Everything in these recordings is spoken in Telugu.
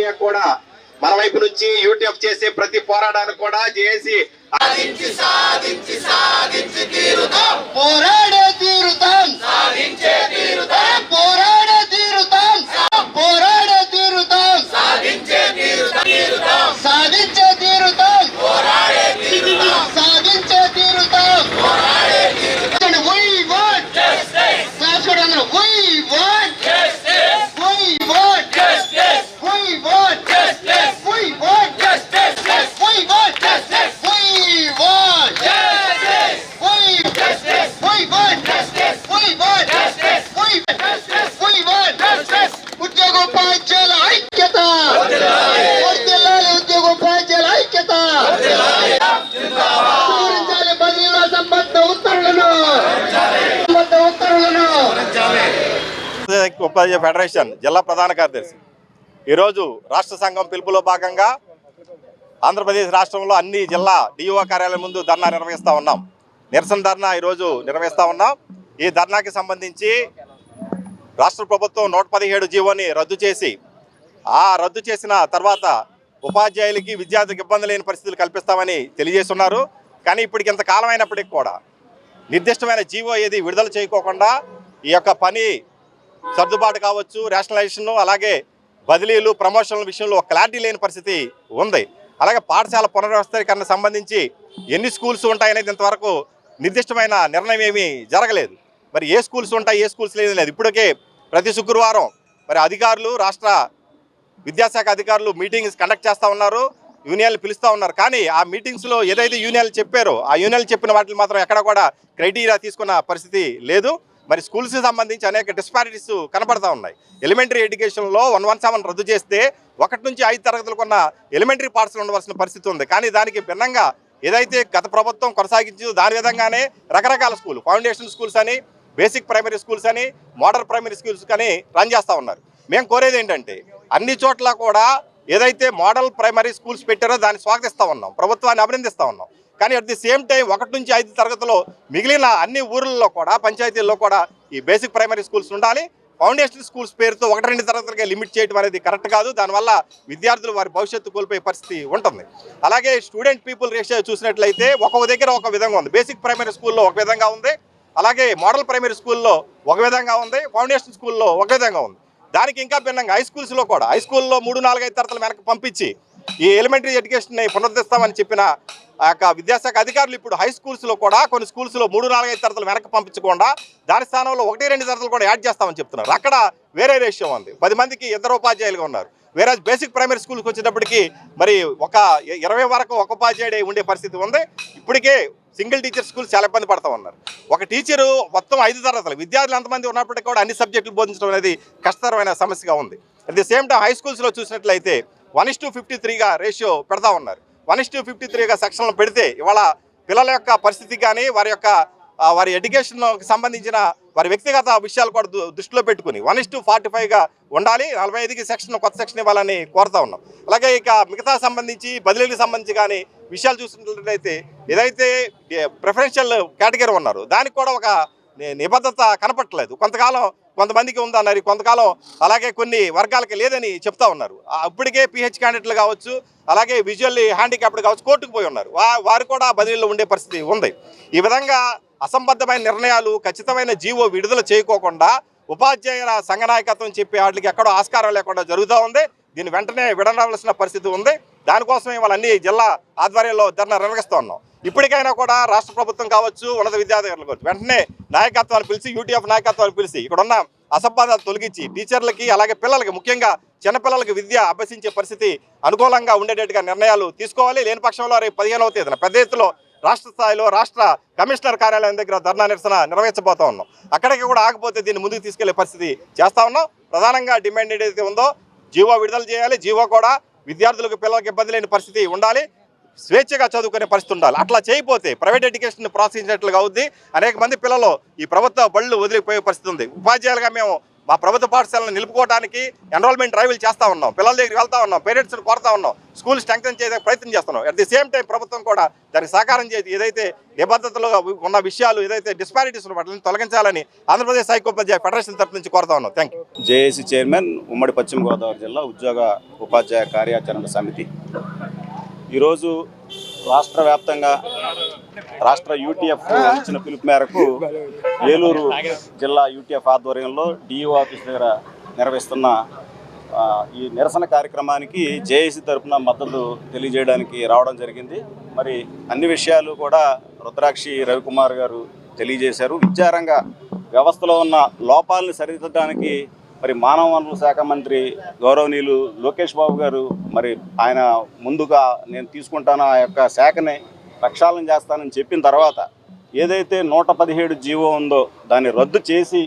ప్రక్రియ కూడా మన వైపు నుంచి యూటీఎఫ్ చేసే ప్రతి పోరాటానికి కూడా చేసి పోరాడే తీరుతాం, పోరాడే తీరుతాం, పోరాడే తీరుతాం, సాధించే తీరుతాం, సాధించే తీరుతాం. We want justice. We want justice. We want justice. We want justice. We want justice. We want justice. We want justice. We justice. We want justice. We want justice. We justice. We want justice. ఉద్యోగోపాధ్యాయుల ఐక్యత, వర్ధిల్లాలి ఉద్యోగోపాధ్యాయుల ఐక్యత. పూరించాలి బదిలీల సంబంధ ఉత్తర్వులను. ఉపాధ్యాయ ఫెడరేషన్ జిల్లా ప్రధాన కార్యదర్శి ఈరోజు రాష్ట్ర సంఘం పిలుపులో భాగంగా ఆంధ్రప్రదేశ్ రాష్ట్రంలో అన్ని జిల్లా డిఓ కార్యాలయం ముందు ధర్నా నిర్వహిస్తూ ఉన్నాం. నిరసన ధర్నా ఈరోజు నిర్వహిస్తూ ఉన్నాం. ఈ ధర్నాకి సంబంధించి రాష్ట్ర ప్రభుత్వం 117 జీవోని రద్దు చేసి రద్దు చేసిన తర్వాత ఉపాధ్యాయులకి విద్యార్థులకు ఇబ్బంది లేని పరిస్థితులు కల్పిస్తామని తెలియజేస్తున్నారు. కానీ ఇప్పటికి ఇంతకాలం అయినప్పటికీ కూడా నిర్దిష్టమైన జీవో ఏది విడుదల చేయకోకుండా ఈ యొక్క పని సర్దుబాటు కావచ్చు, రేషనలైజేషన్, అలాగే బదిలీలు, ప్రమోషన్ల విషయంలో క్లారిటీ లేని పరిస్థితి ఉంది. అలాగే పాఠశాల పునర్వ్యవస్థీకరణ సంబంధించి ఎన్ని స్కూల్స్ ఉంటాయనేది ఇంతవరకు నిర్దిష్టమైన నిర్ణయం ఏమీ జరగలేదు. మరి ఏ స్కూల్స్ ఉంటాయి, ఏ స్కూల్స్ లేదు. ఇప్పటికే ప్రతి శుక్రవారం మరి అధికారులు, రాష్ట్ర విద్యాశాఖ అధికారులు మీటింగ్స్ కండక్ట్ చేస్తూ ఉన్నారు, యూనియన్లు పిలుస్తూ ఉన్నారు. కానీ ఆ మీటింగ్స్లో ఏదైతే యూనియన్లు చెప్పారో ఆ యూనియన్లు చెప్పిన వాటిని మాత్రం ఎక్కడ కూడా క్రైటీరియా తీసుకున్న పరిస్థితి లేదు. మరి స్కూల్స్కి సంబంధించి అనేక డిస్పారిటీస్ కనపడతా ఉన్నాయి. ఎలిమెంటరీ ఎడ్యుకేషన్లో 117 రద్దు చేస్తే 1 నుంచి 5 తరగతులకు ఉన్న ఎలిమెంటరీ పాఠశాలలు ఉండవలసిన పరిస్థితి ఉంది. కానీ దానికి భిన్నంగా ఏదైతే గత ప్రభుత్వం కొనసాగించిందో దాని విధంగానే రకరకాల స్కూల్, ఫౌండేషన్ స్కూల్స్ అని, బేసిక్ ప్రైమరీ స్కూల్స్ అని, మోడల్ ప్రైమరీ స్కూల్స్ అని రన్ చేస్తూ ఉన్నారు. మేము కోరేది ఏంటంటే అన్ని చోట్ల కూడా ఏదైతే మోడల్ ప్రైమరీ స్కూల్స్ పెట్టారో దాన్ని స్వాగతిస్తూ ఉన్నాం, ప్రభుత్వాన్ని అభినందిస్తూ ఉన్నాం. కానీ అట్ ది సేమ్ టైం 1 నుంచి 5 తరగతిలో మిగిలిన అన్ని ఊర్లలో కూడా, పంచాయతీల్లో కూడా ఈ బేసిక్ ప్రైమరీ స్కూల్స్ ఉండాలి. ఫౌండేషన్ స్కూల్స్ పేరుతో 1-2 తరగతులకే లిమిట్ చేయడం అనేది కరెక్ట్ కాదు. దానివల్ల విద్యార్థులు వారి భవిష్యత్తు కోల్పోయే పరిస్థితి ఉంటుంది. అలాగే స్టూడెంట్ పీపుల్ రేషియో చూసినట్లయితే ఒక్కొక్క దగ్గర ఒక విధంగా ఉంది. బేసిక్ ప్రైమరీ స్కూల్లో ఒక విధంగా ఉంది, అలాగే మోడల్ ప్రైమరీ స్కూల్లో ఒక విధంగా ఉంది, ఫౌండేషన్ స్కూల్లో ఒక విధంగా ఉంది. దానికి ఇంకా భిన్నంగా హై స్కూల్స్లో కూడా, హై స్కూల్లో 3-4-5 తరగతులు వెనక్కి పంపించి ఈ ఎలిమెంటరీ ఎడ్యుకేషన్ని పునరుద్ధరిస్తామని చెప్పిన ఆ యొక్క విద్యాశాఖ అధికారులు ఇప్పుడు హై స్కూల్స్లో కూడా కొన్ని స్కూల్స్లో 3-4-5 తరగతులు వెనక్కి పంపించకుండా దాని స్థానంలో 1-2 తరగతులు కూడా యాడ్ చేస్తామని చెప్తున్నారు. అక్కడ వేరే రేషియో ఉంది. 10 మందికి 2 ఉపాధ్యాయులుగా ఉన్నారు. వేరే బేసిక్ ప్రైమరీ స్కూల్కి వచ్చేటప్పటికి మరి ఒక 20 వరకు ఒక ఉపాధ్యాయుడే ఉండే పరిస్థితి ఉంది. ఇప్పటికే సింగిల్ టీచర్ స్కూల్స్ చాలా ఇబ్బంది పడుతూ ఉన్నారు. ఒక టీచరు మొత్తం 5 తరగతులు, విద్యార్థులు ఎంతమంది ఉన్నప్పటికీ కూడా అన్ని సబ్జెక్టులు బోధించడం అనేది కష్టతరమైన సమస్యగా ఉంది. At the same time high స్కూల్స్లో చూసినట్లయితే 1:53గా రేషియో పెడతా ఉన్నారు. 1:53గా సెక్షన్లు పెడితే ఇవాళ పిల్లల యొక్క పరిస్థితి కానీ వారి ఎడ్యుకేషన్కి సంబంధించిన వారి వ్యక్తిగత విషయాలు కూడా దృష్టిలో పెట్టుకుని 1:45గా ఉండాలి. 45కి సెక్షన్, కొత్త సెక్షన్ ఇవ్వాలని కోరుతా ఉన్నాం. అలాగే ఇక మిగతా సంబంధించి బదిలీలకు సంబంధించి కానీ విషయాలు చూసినట్లయితే ఏదైతే ప్రిఫరెన్షియల్ కేటగిరీ ఉన్నారు దానికి కూడా ఒక నిబద్ధత కనపట్టలేదు. కొంతకాలం కొంతమందికి ఉందన్నారు, కొంతకాలం అలాగే కొన్ని వర్గాలకి లేదని చెప్తా ఉన్నారు. ఇప్పటికే పిహెచ్ క్యాండిడేట్లు కావచ్చు, అలాగే విజువల్లీ హ్యాండిక్యాప్డ్ కావచ్చు కోర్టుకు పోయి ఉన్నారు. వారు కూడా బదిలీలో ఉండే పరిస్థితి ఉంది. ఈ విధంగా అసంబద్ధమైన నిర్ణయాలు, ఖచ్చితమైన జీవో విడుదల చేయకోకుండా ఉపాధ్యాయుల సంఘ నాయకత్వం చెప్పే వాటికి ఎక్కడో ఆస్కారం లేకుండా జరుగుతూ ఉంది. దీన్ని వెంటనే విడనవలసిన పరిస్థితి ఉంది. దానికోసమే వాళ్ళన్నీ జిల్లా ఆధ్వర్యంలో ధర్నా నిర్వహిస్తూ ఉన్నాం. ఇప్పటికైనా కూడా రాష్ట్ర ప్రభుత్వం కావచ్చు, ఉన్నత విద్యాధికారులు కావచ్చు, వెంటనే నాయకత్వాన్ని పిలిచి, యూటీఎఫ్ నాయకత్వాన్ని పిలిచి ఇక్కడ ఉన్న అసంబద్ధాలు తొలగించి టీచర్లకి అలాగే పిల్లలకి, ముఖ్యంగా చిన్నపిల్లలకి విద్య అభ్యసించే పరిస్థితి అనుకూలంగా ఉండేటట్టుగా నిర్ణయాలు తీసుకోవాలి. లేని పక్షంలో రేపు 15వ తేదీన పెద్ద ఎత్తులో రాష్ట్ర స్థాయిలో రాష్ట్ర కమిషనర్ కార్యాలయం దగ్గర ధర్నా నిరసన నిర్వహించబోతా ఉన్నాం. అక్కడికి కూడా ఆగపోతే దీన్ని ముందుకు తీసుకెళ్లే పరిస్థితి చేస్తా ఉన్నాం. ప్రధానంగా డిమాండ్ ఏదైతే ఉందో జీవో విడుదల చేయాలి. జీవో కూడా విద్యార్థులకు, పిల్లలకు ఇబ్బంది లేని పరిస్థితి ఉండాలి. స్వేచ్ఛగా చదువుకునే పరిస్థితి ఉండాలి. అట్లా చేయకపోతే ప్రైవేట్ ఎడ్యుకేషన్ ప్రోత్సహించినట్లుగా అవుద్ది. అనేక మంది పిల్లలు ఈ ప్రభుత్వ బళ్ళు వదిలిపోయే పరిస్థితి ఉంది. ఉపాధ్యాయులుగా మేము మా ప్రభుత్వ పాఠశాలను నిలుపుకోవడానికి ఎన్రోల్మెంట్ డ్రైవ్లు చేస్తూ ఉన్నాం, పిల్లల దగ్గరికి వెళ్తా ఉన్నాం, పేరెంట్స్ని కోరుతా ఉన్నాం, స్కూల్ స్ట్రెంగ్తన్ చేసే ప్రయత్నం చేస్తున్నాం. అట్ ది సేమ్ టైం ప్రభుత్వం కూడా దానికి సహకారం చేసి ఏదైతే నిబద్ధతలుగా ఉన్న విషయాలు ఏదైతే డిస్పారిటీస్ వాటిని తొలగించాలని ఆంధ్రప్రదేశ్ ఐక్యోపాధ్యాయ ఫెడరేషన్ తరఫు నుంచి కోరుతా ఉన్నాం. Thank you. జేఏసీ చైర్మన్, ఉమ్మడి పశ్చిమ గోదావరి జిల్లా ఉద్యోగ ఉపాధ్యాయ కార్యాచరణ సమితి. ఈరోజు రాష్ట్ర వ్యాప్తంగా రాష్ట్ర యూటీఎఫ్ ఇచ్చిన పిలుపు మేరకు ఏలూరు జిల్లా యూటీఎఫ్ ఆధ్వర్యంలో డిఈఓ ఆఫీస్ దగ్గర నిర్వహిస్తున్న ఈ నిరసన కార్యక్రమానికి జేఏసీ తరఫున మద్దతు తెలియజేయడానికి రావడం జరిగింది. మరి అన్ని విషయాలు కూడా రుద్రాక్షి రవికుమార్ గారు తెలియజేశారు. విద్యారంగ వ్యవస్థలో ఉన్న లోపాలను సరిదిద్దడానికి మరి మానవ వనరుల శాఖ మంత్రి గౌరవనీయులు లోకేష్ బాబు గారు మరి ఆయన ముందుగా నేను తీసుకుంటాను ఆ యొక్క శాఖని ప్రక్షాళన చేస్తానని చెప్పిన తర్వాత ఏదైతే 117 జీవో ఉందో దాన్ని రద్దు చేసి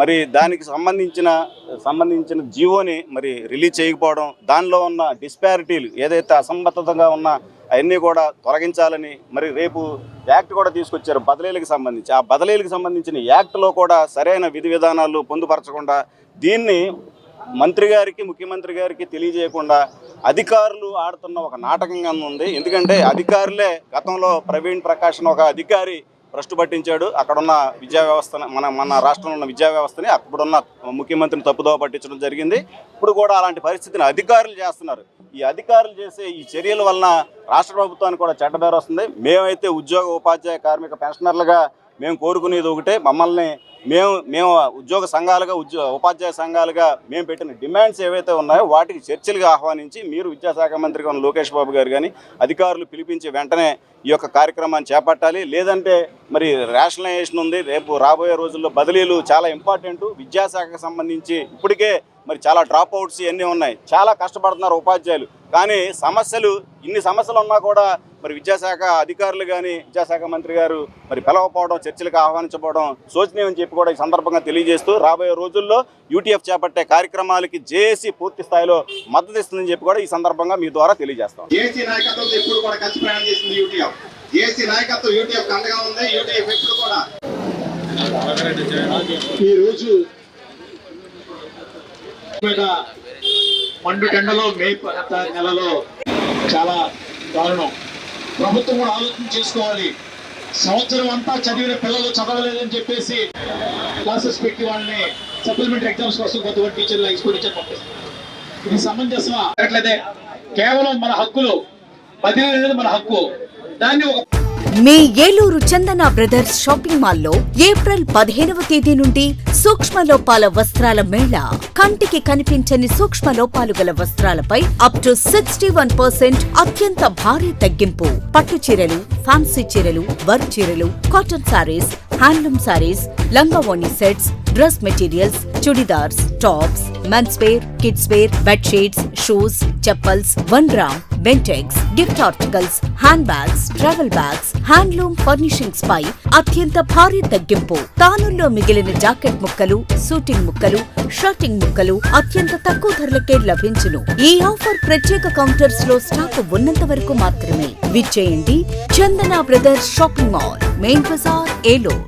మరి దానికి సంబంధించిన జీవోని మరి రిలీజ్ చేయకపోవడం, దానిలో ఉన్న డిస్పారిటీలు ఏదైతే అసంబద్ధంగా ఉన్న అవన్నీ కూడా తొలగించాలని మరి రేపు యాక్ట్ కూడా తీసుకొచ్చారు బదిలీలకు సంబంధించి. ఆ బదిలీలకు సంబంధించిన యాక్ట్లో కూడా సరైన విధి విధానాలు పొందుపరచకుండా దీన్ని మంత్రి గారికి ముఖ్యమంత్రి గారికి తెలియజేయకుండా అధికారులు ఆడుతున్న ఒక నాటకంగా ఉంది. ఎందుకంటే అధికారులే గతంలో ప్రవీణ్ ప్రకాష్ ఒక అధికారి భ్రష్టు పట్టించాడు. అక్కడున్న విద్యా వ్యవస్థను మన రాష్ట్రంలో ఉన్న విద్యా వ్యవస్థని అప్పుడున్న ముఖ్యమంత్రిని తప్పుదోవ పట్టించడం జరిగింది. ఇప్పుడు కూడా అలాంటి పరిస్థితిని అధికారులు చేస్తున్నారు. ఈ అధికారులు చేసే ఈ చర్యల వలన రాష్ట్ర ప్రభుత్వానికి కూడా చెడ్డ వస్తుంది. మేమైతే ఉద్యోగ ఉపాధ్యాయ కార్మిక పెన్షనర్లుగా మేము కోరుకునేది ఒకటే, మమ్మల్ని మేము ఉద్యోగ సంఘాలుగా ఉపాధ్యాయ సంఘాలుగా మేము పెట్టిన డిమాండ్స్ ఏవైతే ఉన్నాయో వాటికి చర్చలుగా ఆహ్వానించి మీరు విద్యాశాఖ మంత్రిగా ఉన్న లోకేష్ బాబు గారు కానీ అధికారులు పిలిపించి వెంటనే ఈ యొక్క కార్యక్రమాన్ని చేపట్టాలి. లేదంటే మరి రేషనలైజేషన్ ఉంది, రేపు రాబోయే రోజుల్లో బదిలీలు చాలా ఇంపార్టెంట్. విద్యాశాఖకు సంబంధించి ఇప్పటికే మరి చాలా డ్రాప్ అవుట్స్ ఇవన్నీ ఉన్నాయి, చాలా కష్టపడుతున్నారు ఉపాధ్యాయులు. కానీ ఇన్ని సమస్యలు ఉన్నా కూడా మరి విద్యాశాఖ అధికారులు కానీ విద్యాశాఖ మంత్రి గారు మరి పిలవకపోవడం, చర్చలకు ఆహ్వానించకపోవడం శోచనీయమని చెప్పి కూడా ఈ సందర్భంగా తెలియజేస్తూ రాబోయే రోజుల్లో యూటీఎఫ్ చేపట్టే కార్యక్రమాలకి జేఏసీ పూర్తి స్థాయిలో మద్దతు ఇస్తుందని చెప్పి కూడా ఈ సందర్భంగా మీ ద్వారా తెలియజేస్తాం. జేఏసీ నాయకత్వం ఎప్పుడు కూడా కలిసి ప్రయాణం చేసింది యూటీఎఫ్. జేఏసీ నాయకత్వం యూటీఎఫ్ అండగా ఉంది. యూటీఎఫ్ ఎప్పుడు కూడా ఈ రోజు మండు టెండలో మే నెలలో చాలా దారుణం. ప్రభుత్వం కూడా ఆలోచన చేసుకోవాలి. సంవత్సరం అంతా చదివిన పిల్లలు చదవలేదని చెప్పేసి క్లాసెస్ పెట్టి వాళ్ళని సప్లిమెంటరీ ఎగ్జామ్స్ కోసం కొంతమంది టీచర్లు హైస్కూల్ టీచర్ పంపిస్తారు. ఇది సమంజసమా? అట్లయితే కేవలం మన హక్కులు బదిలీ అనేది మన హక్కు. దాన్ని ఒక మీ ఏలూరు చందన బ్రదర్స్ షాపింగ్ మాల్లో ఏప్రిల్ 15వ తేదీ నుండి సూక్ష్మ లోపాల వస్త్రాల మేళా. కంటికి కనిపించని సూక్ష్మ లోపాలు గల వస్త్రాలపై అప్ టు 61% అత్యంత భారీ తగ్గింపు. పట్టు చీరలు, ఫ్యాన్సీ చీరలు, వర్క్ చీరలు, కాటన్ సారీస్, హ్యాండ్లూమ్ సారీస్, లంగావోణి sets, dress materials, churidars, tops, men's wear, kids wear, bedsheets, shoes, chappals, 1 gram, Bentex, gift articles, hand bags, travel bags, handloom furnishings పై అత్యంత భారీ తగ్గింపు. తానుల్లో మిగిలిన జాకెట్ ముక్కలు, సూటింగ్ ముక్కలు, షర్టింగ్ ముక్కలు అత్యంత తక్కువ ధరలకే లభించును. ఈ ఆఫర్ ప్రత్యేక కౌంటర్స్ లో స్టాక్ ఉన్నంత వరకు మాత్రమే. విచ్చేయండి Chandana brothers shopping mall, main Bazar, Eluru.